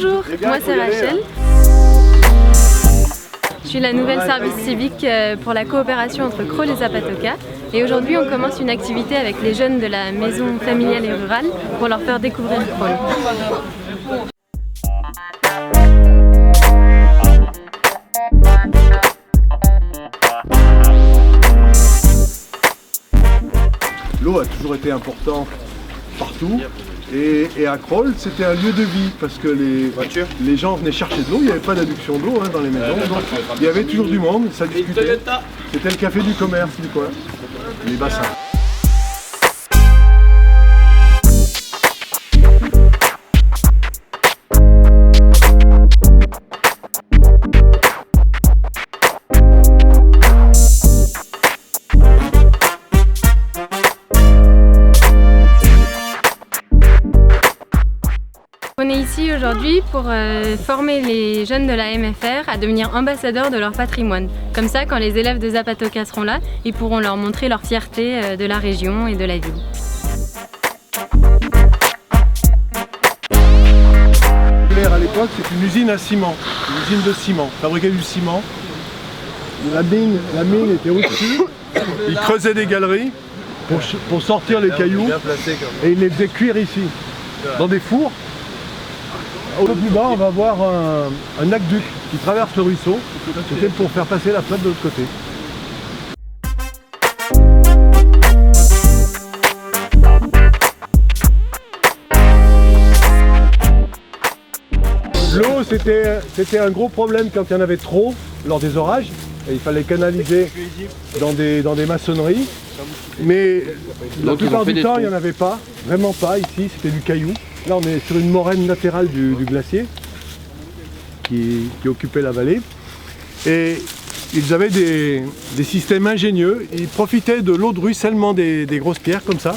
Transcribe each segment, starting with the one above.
Bonjour, moi c'est Rachel. Je suis la nouvelle service civique pour la coopération entre Crolles et Zapatoca. Et aujourd'hui on commence une activité avec les jeunes de la maison familiale et rurale pour leur faire découvrir Crolles. L'eau a toujours été importante partout et à Crolles c'était un lieu de vie parce que les gens venaient chercher de l'eau, il n'y avait pas d'adduction d'eau dans les maisons, donc il y avait toujours du monde, ça discutait. C'était le café du commerce du coin, les bassins. On est ici aujourd'hui pour former les jeunes de la MFR à devenir ambassadeurs de leur patrimoine. Comme ça, quand les élèves de Zapatoca seront là, ils pourront leur montrer leur fierté de la région et de la ville. À l'époque, c'est une usine à ciment, une usine de ciment, fabriquait du ciment. La mine était au-dessus, ils creusaient des galeries pour sortir les cailloux et ils les faisaient cuire ici, dans des fours. Au plus bas, on va voir un aqueduc qui traverse le ruisseau. C'était pour faire passer la flotte de l'autre côté. L'eau, c'était un gros problème quand il y en avait trop lors des orages. Et il fallait canaliser dans des maçonneries. Mais la plupart du temps, il n'y en avait pas. Vraiment pas ici, c'était du caillou. Là, on est sur une moraine latérale du glacier qui occupait la vallée. Et ils avaient des systèmes ingénieux. Ils profitaient de l'eau de ruissellement des grosses pierres comme ça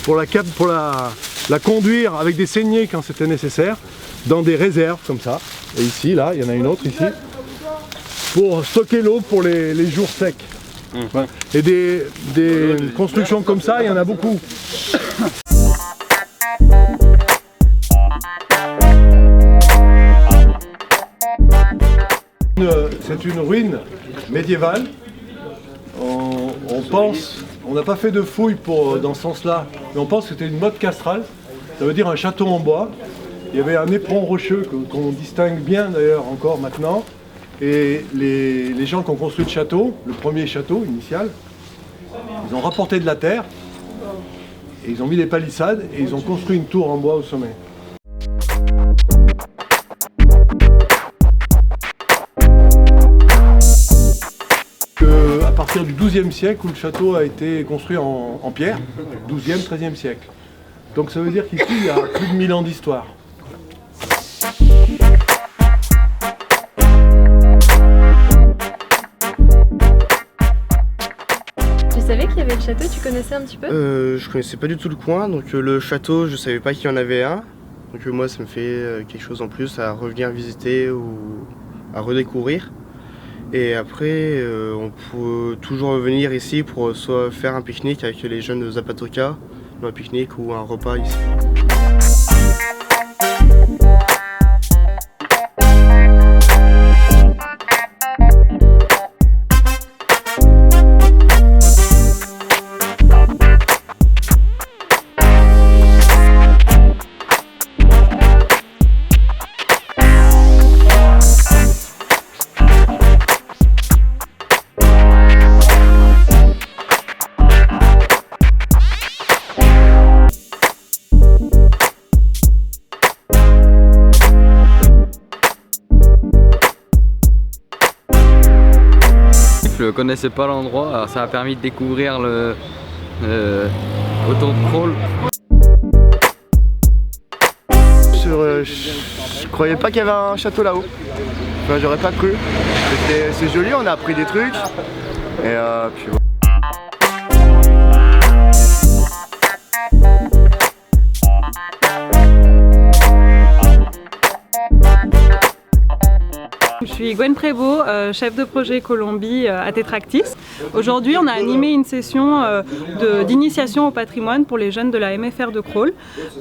pour la conduire avec des saignées quand c'était nécessaire dans des réserves comme ça. Et ici, là, il y en a une autre ici pour stocker l'eau pour les jours secs. Voilà. Et des constructions comme ça, il y en a beaucoup. C'est une ruine médiévale. On pense, on n'a pas fait de fouilles dans ce sens-là, mais on pense que c'était une motte castrale, ça veut dire un château en bois. Il y avait un éperon rocheux qu'on distingue bien d'ailleurs encore maintenant. Et les gens qui ont construit le château, le premier château initial, ils ont rapporté de la terre, et ils ont mis des palissades et ils ont construit une tour en bois au sommet. À partir du XIIe siècle où le château a été construit en pierre, XIIe, XIIIe siècle. Donc ça veut dire qu'ici il y a plus de 1000 ans d'histoire. Tu savais qu'il y avait le château, tu connaissais un petit peu? Je connaissais pas du tout le coin, donc le château, je savais pas qu'il y en avait un. Donc moi, ça me fait quelque chose en plus à revenir visiter ou à redécouvrir. Et après, on peut toujours revenir ici pour soit faire un pique-nique avec les jeunes de Zapatoca, un pique-nique ou un repas ici. Je ne connaissais pas l'endroit, alors ça a permis de découvrir autour de Crolles. Je croyais pas qu'il y avait un château là-haut. Enfin, j'aurais pas cru. C'est joli, on a appris des trucs. Et puis voilà. suis Gwen Prévost, chef de projet Colombie à Tetractis. Aujourd'hui, on a animé une session d'initiation au patrimoine pour les jeunes de la MFR de Crolles.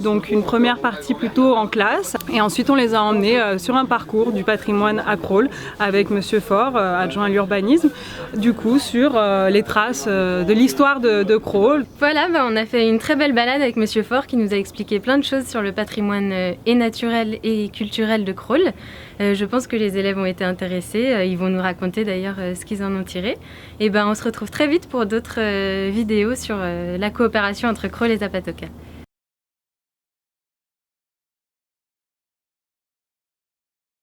Donc une première partie plutôt en classe et ensuite on les a emmenés sur un parcours du patrimoine à Crolles avec Monsieur Faure, adjoint à l'urbanisme, du coup sur les traces de l'histoire de Crolles. Voilà, on a fait une très belle balade avec Monsieur Faure qui nous a expliqué plein de choses sur le patrimoine et naturel et culturel de Crolles. Je pense que les élèves ont été intéressés, ils vont nous raconter d'ailleurs ce qu'ils en ont tiré. Et on se retrouve très vite pour d'autres vidéos sur la coopération entre Crolles et Zapatoca.